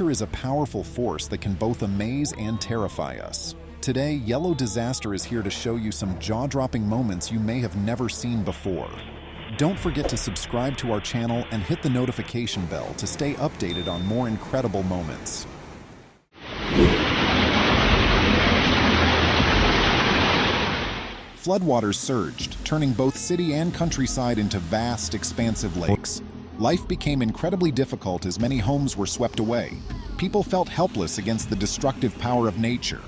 Nature is a powerful force that can both amaze and terrify us. Today, Yellow Disaster is here to show you some jaw-dropping moments you may have never seen before. Don't forget to subscribe to our channel and hit the notification bell to stay updated on more incredible moments. Floodwaters surged, turning both city and countryside into vast, expansive lakes. Life became incredibly difficult as many homes were swept away. People felt helpless against the destructive power of nature.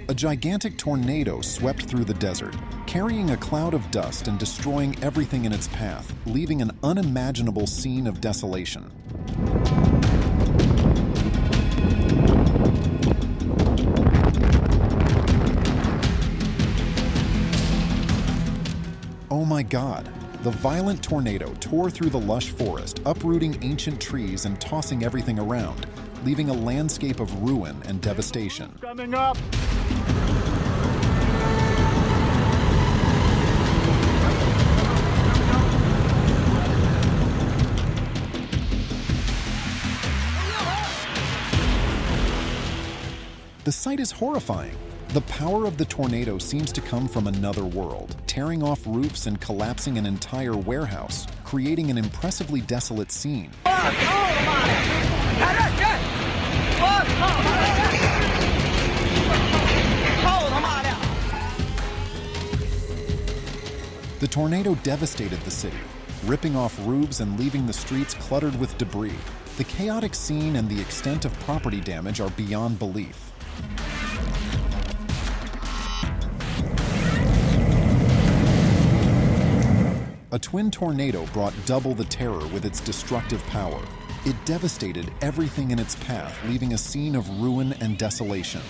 A gigantic tornado swept through the desert, carrying a cloud of dust and destroying everything in its path, leaving an unimaginable scene of desolation. Oh my God! The violent tornado tore through the lush forest, uprooting ancient trees and tossing everything around, leaving a landscape of ruin and devastation. Coming up! The sight is horrifying. The power of the tornado seems to come from another world, tearing off roofs and collapsing an entire warehouse, creating an impressively desolate scene. The tornado devastated the city, ripping off roofs and leaving the streets cluttered with debris. The chaotic scene and the extent of property damage are beyond belief. A twin tornado brought double the terror with its destructive power. It devastated everything in its path, leaving a scene of ruin and desolation.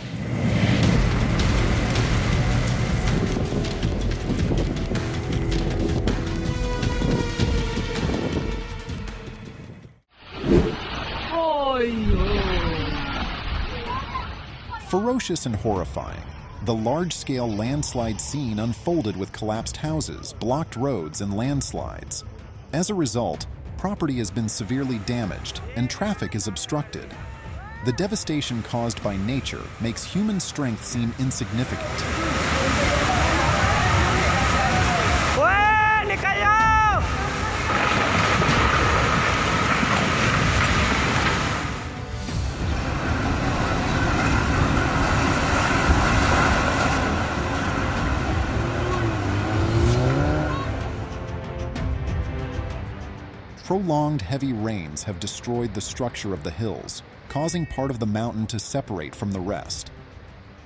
Ferocious and horrifying, the large-scale landslide scene unfolded with collapsed houses, blocked roads, and landslides. As a result, property has been severely damaged and traffic is obstructed. The devastation caused by nature makes human strength seem insignificant. Prolonged heavy rains have destroyed the structure of the hills, causing part of the mountain to separate from the rest.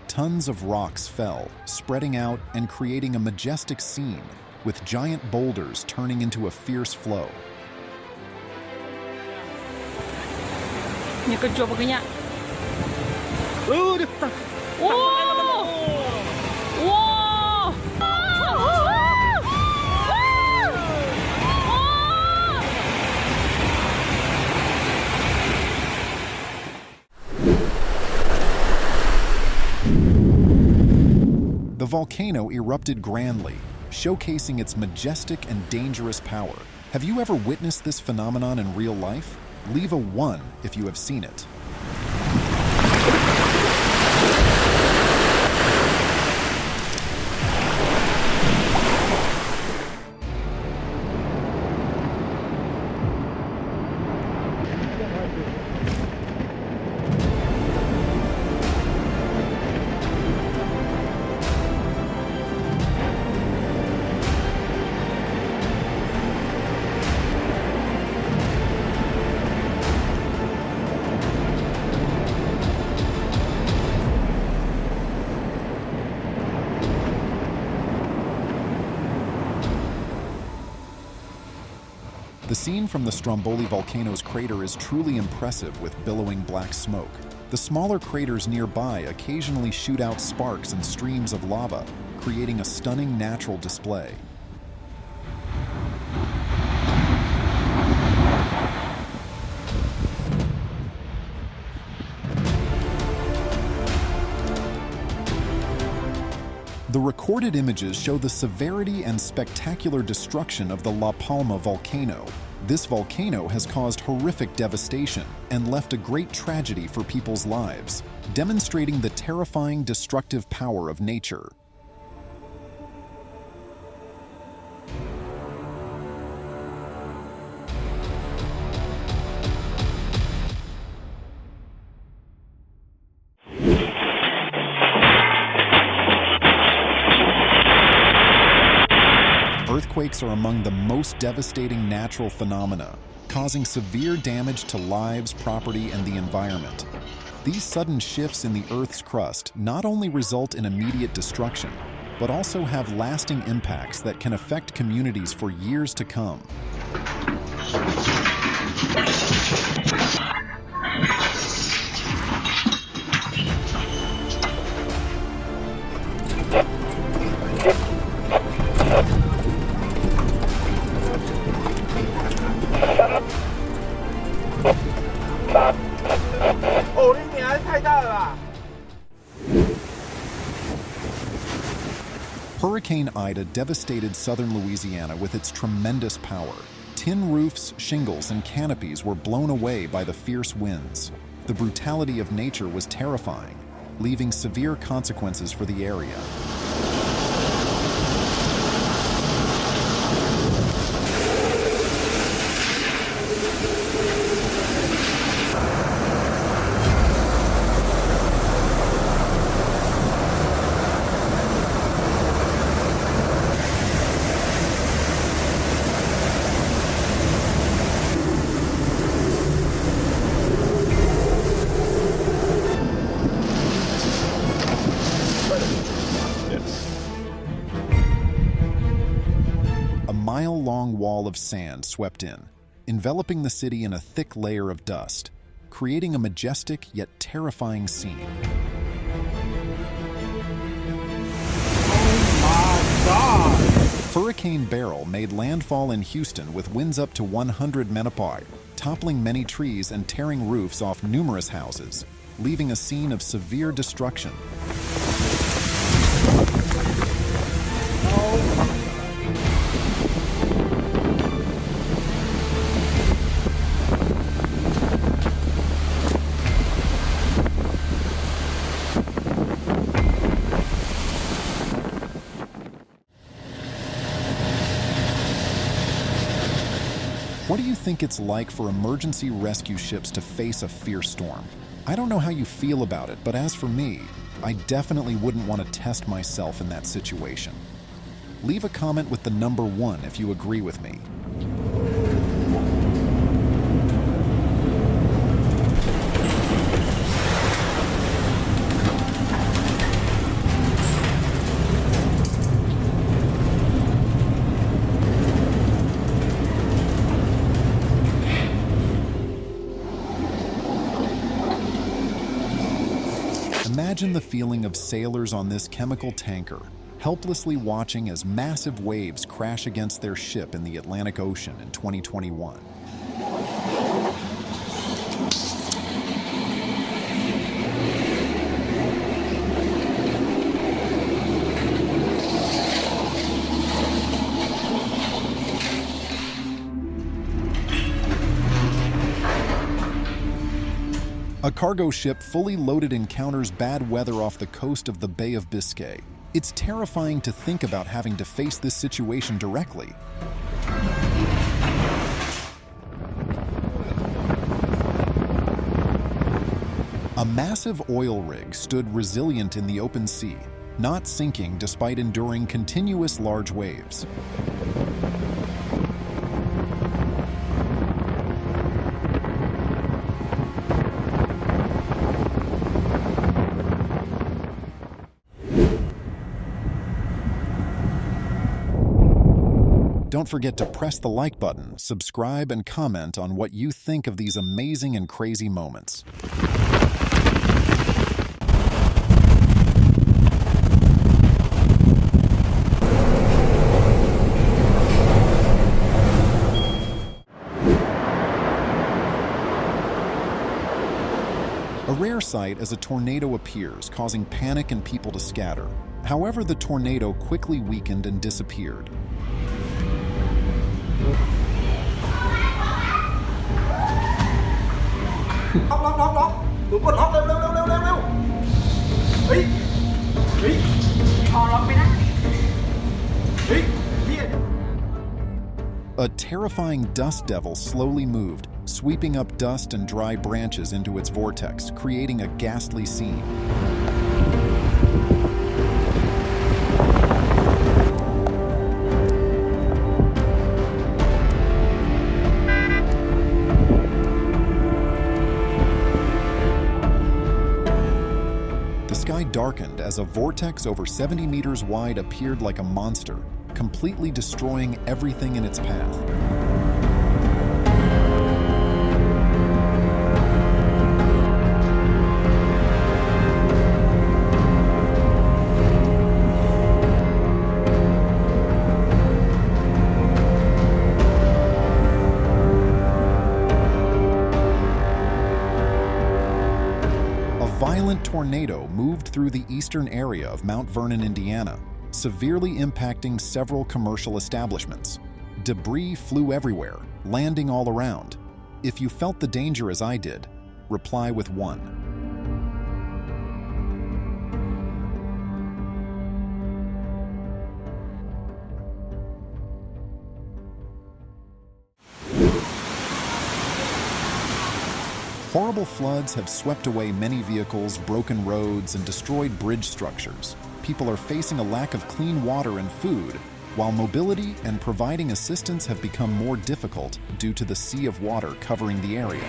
Tons of rocks fell, spreading out and creating a majestic scene, with giant boulders turning into a fierce flow. The volcano erupted grandly, showcasing its majestic and dangerous power. Have you ever witnessed this phenomenon in real life? Leave a 1 if you have seen it. The scene from the Stromboli volcano's crater is truly impressive with billowing black smoke. The smaller craters nearby occasionally shoot out sparks and streams of lava, creating a stunning natural display. The recorded images show the severity and spectacular destruction of the La Palma volcano. This volcano has caused horrific devastation and left a great tragedy for people's lives, demonstrating the terrifying destructive power of nature. Earthquakes are among the most devastating natural phenomena, causing severe damage to lives, property, and the environment. These sudden shifts in the Earth's crust not only result in immediate destruction, but also have lasting impacts that can affect communities for years to come. Hurricane Ida devastated southern Louisiana with its tremendous power. Tin roofs, shingles, and canopies were blown away by the fierce winds. The brutality of nature was terrifying, leaving severe consequences for the area. A mile-long wall of sand swept in, enveloping the city in a thick layer of dust, creating a majestic yet terrifying scene. Oh my God! Hurricane Beryl made landfall in Houston with winds up to 100 mph, toppling many trees and tearing roofs off numerous houses, leaving a scene of severe destruction. What do you think it's like for emergency rescue ships to face a fierce storm? I don't know how you feel about it, but as for me, I definitely wouldn't want to test myself in that situation. Leave a comment with the number 1 if you agree with me. Imagine the feeling of sailors on this chemical tanker, helplessly watching as massive waves crash against their ship in the Atlantic Ocean in 2021. A cargo ship fully loaded encounters bad weather off the coast of the Bay of Biscay. It's terrifying to think about having to face this situation directly. A massive oil rig stood resilient in the open sea, not sinking despite enduring continuous large waves. Don't forget to press the like button, subscribe, and comment on what you think of these amazing and crazy moments. A rare sight as a tornado appears, causing panic and people to scatter. However, the tornado quickly weakened and disappeared. A terrifying dust devil slowly moved, sweeping up dust and dry branches into its vortex, creating a ghastly scene. The sky darkened as a vortex over 70 meters wide appeared like a monster, completely destroying everything in its path. A violent tornado moved through the eastern area of Mount Vernon, Indiana, severely impacting several commercial establishments. Debris flew everywhere, landing all around. If you felt the danger as I did, reply with 1. Horrible floods have swept away many vehicles, broken roads, and destroyed bridge structures. People are facing a lack of clean water and food, while mobility and providing assistance have become more difficult due to the sea of water covering the area.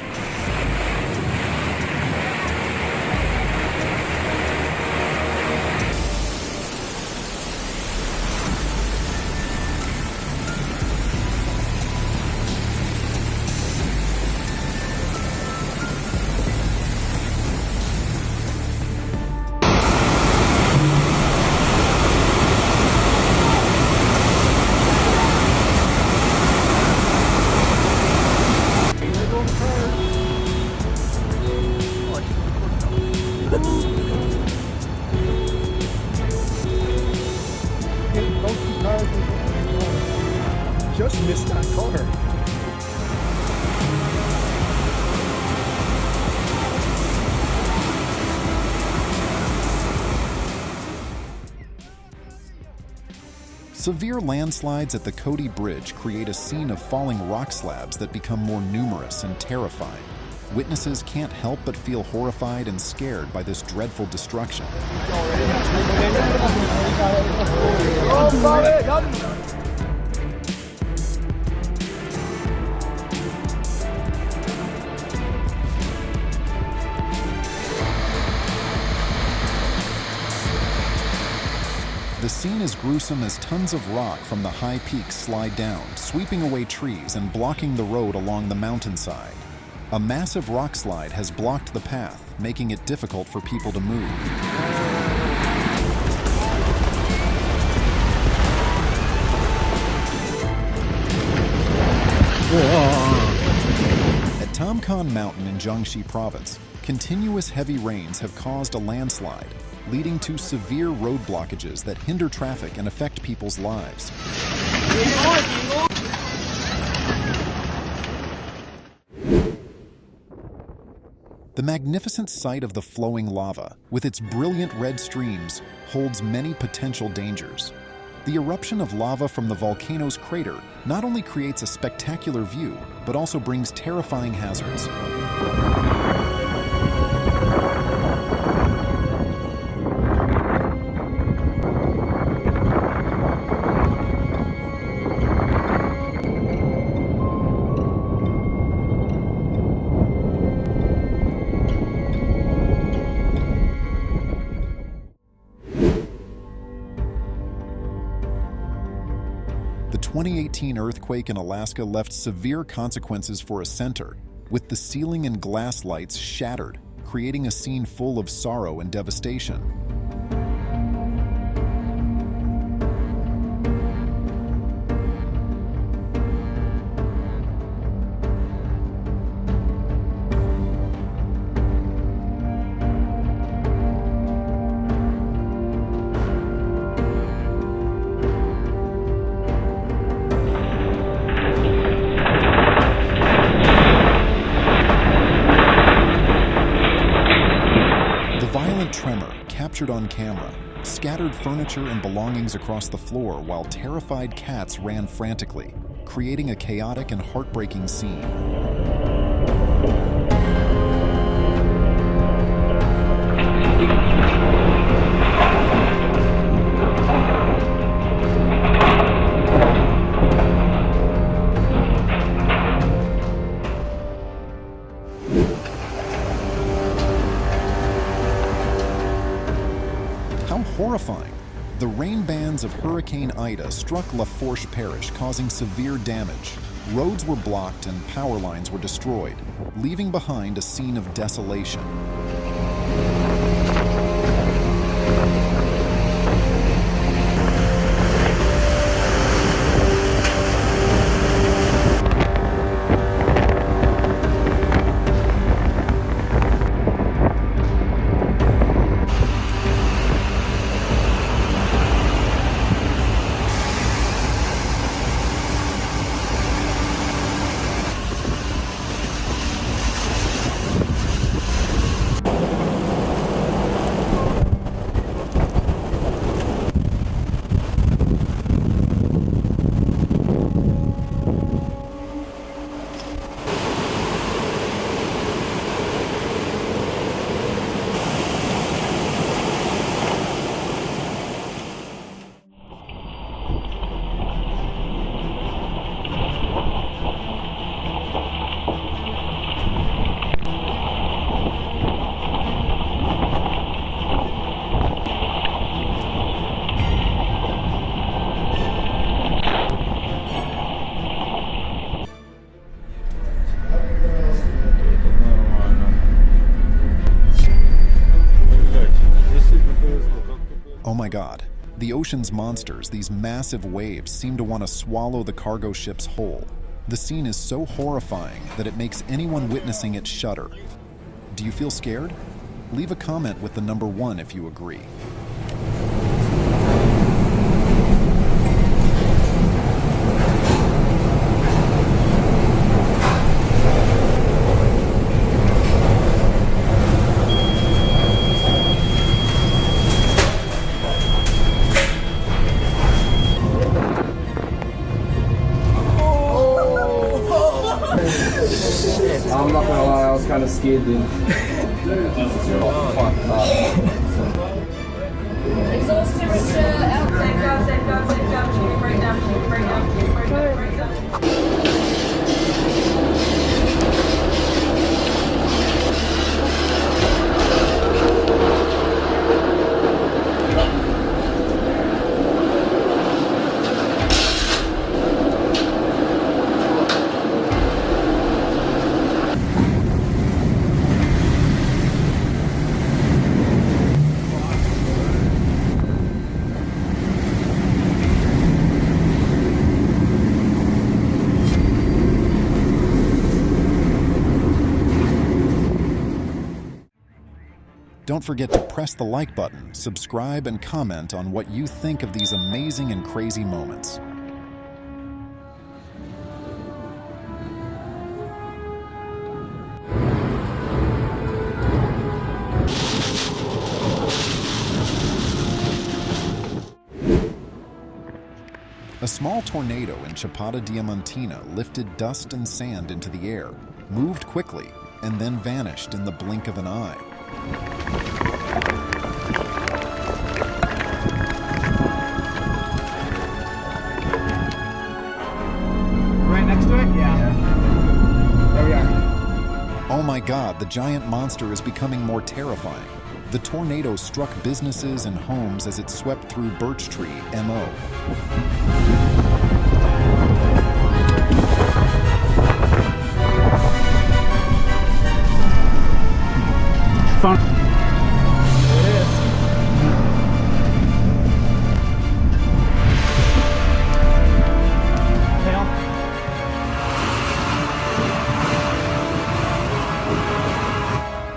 Just missed that car. Severe landslides at the Cody Bridge create a scene of falling rock slabs that become more numerous and terrifying. Witnesses can't help but feel horrified and scared by this dreadful destruction. The scene is gruesome as tons of rock from the high peaks slide down, sweeping away trees and blocking the road along the mountainside. A massive rock slide has blocked the path, making it difficult for people to move. At Tamkon Mountain in Jiangxi Province, continuous heavy rains have caused a landslide, leading to severe road blockages that hinder traffic and affect people's lives. The magnificent sight of the flowing lava, with its brilliant red streams, holds many potential dangers. The eruption of lava from the volcano's crater not only creates a spectacular view, but also brings terrifying hazards. The 2018 earthquake in Alaska left severe consequences for a center, with the ceiling and glass lights shattered, creating a scene full of sorrow and devastation. captured on camera, scattered furniture and belongings across the floor while terrified cats ran frantically, creating a chaotic and heartbreaking scene. How horrifying! The rain bands of Hurricane Ida struck Lafourche Parish, causing severe damage. Roads were blocked and power lines were destroyed, leaving behind a scene of desolation. Oh my God. The ocean's monsters, these massive waves, seem to want to swallow the cargo ships whole. The scene is so horrifying that it makes anyone witnessing it shudder. Do you feel scared? Leave a comment with the number 1 if you agree. I'm not gonna lie, I was kind of scared then. Oh, fuck Exhaust temperature out. Safeguard, safeguard, safeguard. Check, break down, check, break down, check, break down, break down. Don't forget to press the like button, subscribe, and comment on what you think of these amazing and crazy moments. A small tornado in Chapada Diamantina lifted dust and sand into the air, moved quickly, and then vanished in the blink of an eye. Right next to it? Yeah. There we are. Oh my God, the giant monster is becoming more terrifying. The tornado struck businesses and homes as it swept through Birch Tree, MO.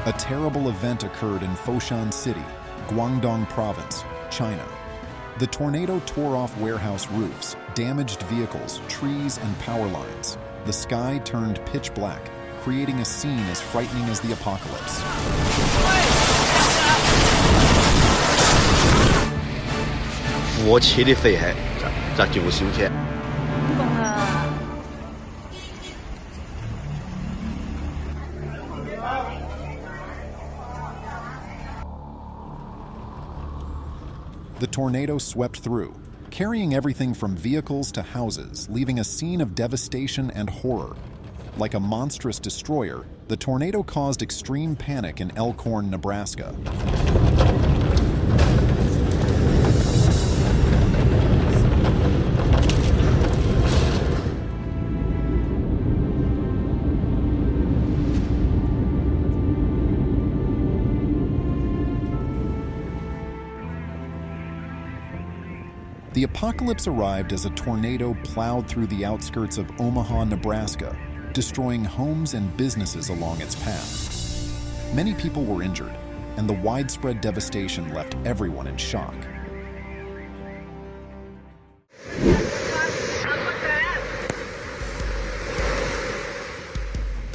A terrible event occurred in Foshan City, Guangdong Province, China. The tornado tore off warehouse roofs, damaged vehicles, trees, and power lines. The sky turned pitch black, creating a scene as frightening as the apocalypse. 我切的肺海，咋救修去？ The tornado swept through, carrying everything from vehicles to houses, leaving a scene of devastation and horror. Like a monstrous destroyer, the tornado caused extreme panic in Elkhorn, Nebraska. The apocalypse arrived as a tornado plowed through the outskirts of Omaha, Nebraska, destroying homes and businesses along its path. Many people were injured, and the widespread devastation left everyone in shock.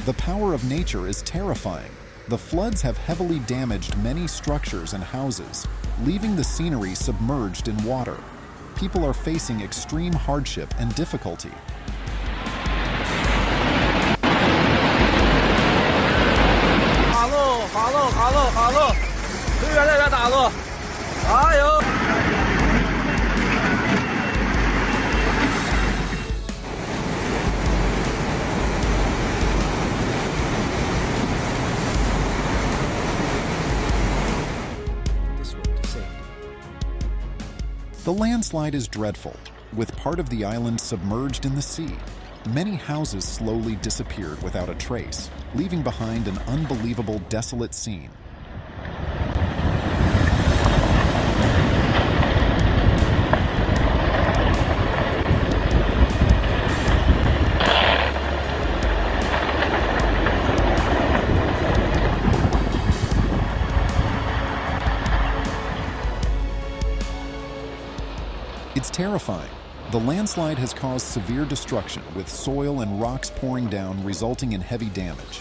The power of nature is terrifying. The floods have heavily damaged many structures and houses, leaving the scenery submerged in water. People are facing extreme hardship and difficulty. The landslide is dreadful, with part of the island submerged in the sea. Many houses slowly disappeared without a trace, leaving behind an unbelievable, desolate scene. It's terrifying. The landslide has caused severe destruction, with soil and rocks pouring down, resulting in heavy damage.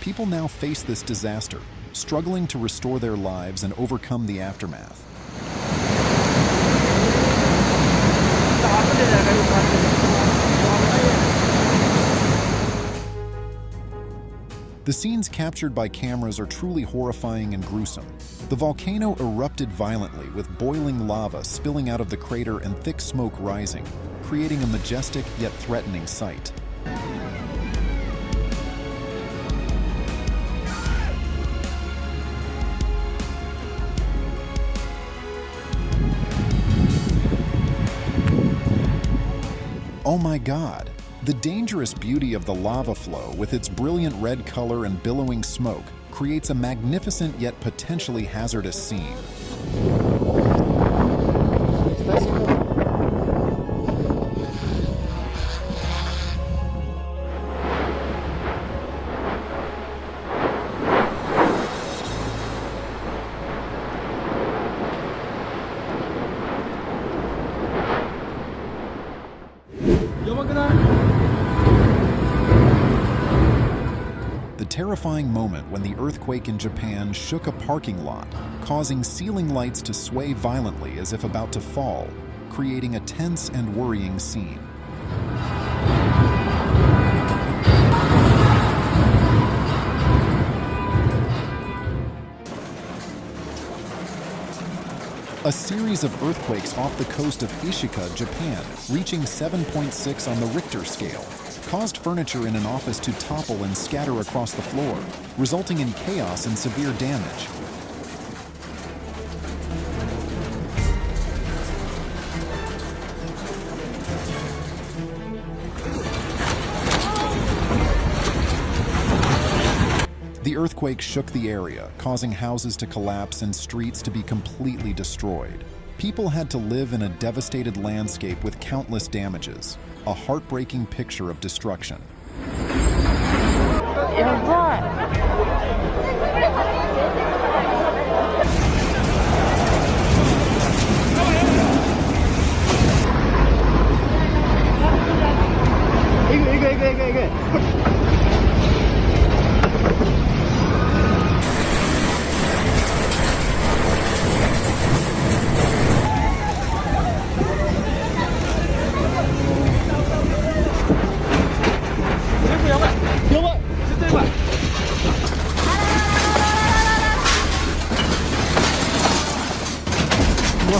People now face this disaster, struggling to restore their lives and overcome the aftermath. The scenes captured by cameras are truly horrifying and gruesome. The volcano erupted violently, with boiling lava spilling out of the crater and thick smoke rising, creating a majestic yet threatening sight. Oh my God! The dangerous beauty of the lava flow, with its brilliant red color and billowing smoke, creates a magnificent yet potentially hazardous scene. The terrifying moment when the earthquake in Japan shook a parking lot, causing ceiling lights to sway violently as if about to fall, creating a tense and worrying scene. A series of earthquakes off the coast of Ishika, Japan, reaching 7.6 on the Richter scale, caused furniture in an office to topple and scatter across the floor, resulting in chaos and severe damage. The earthquake shook the area, causing houses to collapse and streets to be completely destroyed. People had to live in a devastated landscape with countless damages, a heartbreaking picture of destruction.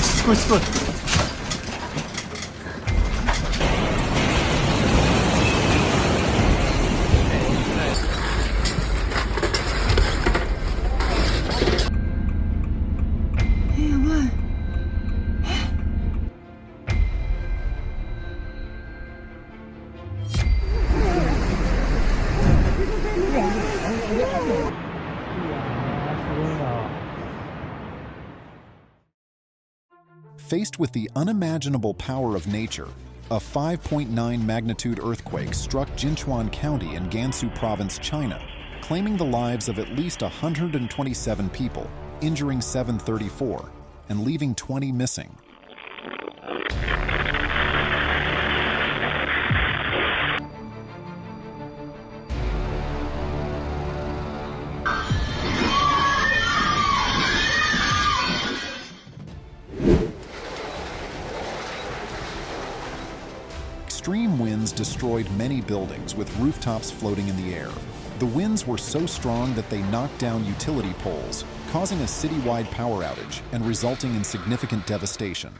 すごいすごい。Faced with the unimaginable power of nature, a 5.9 magnitude earthquake struck Jinchuan County in Gansu Province, China, claiming the lives of at least 127 people, injuring 734, and leaving 20 missing. Extreme winds destroyed many buildings with rooftops floating in the air. The winds were so strong that they knocked down utility poles, causing a citywide power outage and resulting in significant devastation.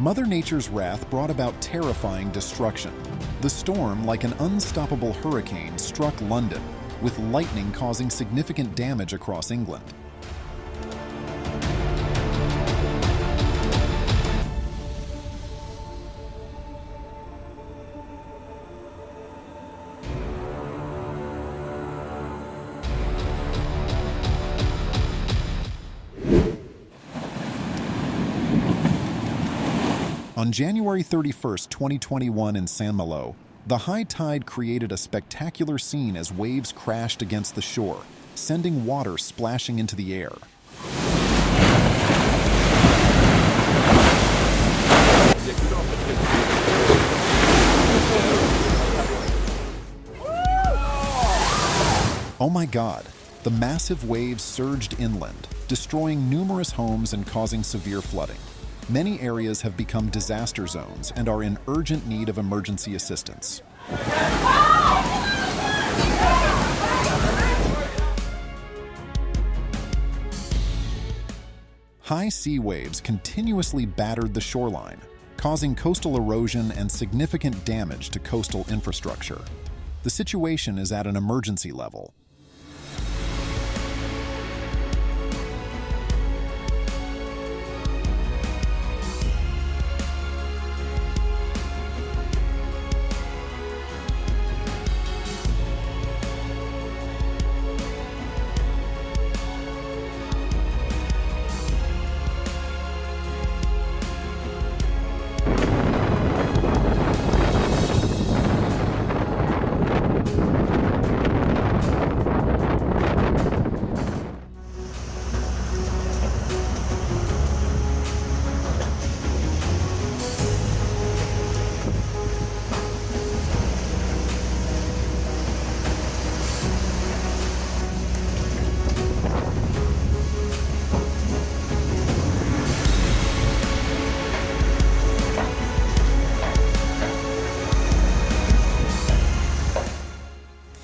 Mother Nature's wrath brought about terrifying destruction. The storm, like an unstoppable hurricane, struck London, with lightning causing significant damage across England. On January 31, 2021 in Saint-Malo, the high tide created a spectacular scene as waves crashed against the shore, sending water splashing into the air. Oh my God! The massive waves surged inland, destroying numerous homes and causing severe flooding. Many areas have become disaster zones and are in urgent need of emergency assistance. High sea waves continuously battered the shoreline, causing coastal erosion and significant damage to coastal infrastructure. The situation is at an emergency level.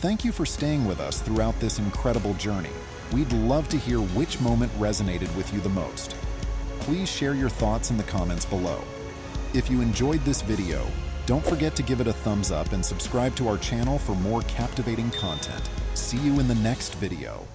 Thank you for staying with us throughout this incredible journey. We'd love to hear which moment resonated with you the most. Please share your thoughts in the comments below. If you enjoyed this video, don't forget to give it a thumbs up and subscribe to our channel for more captivating content. See you in the next video.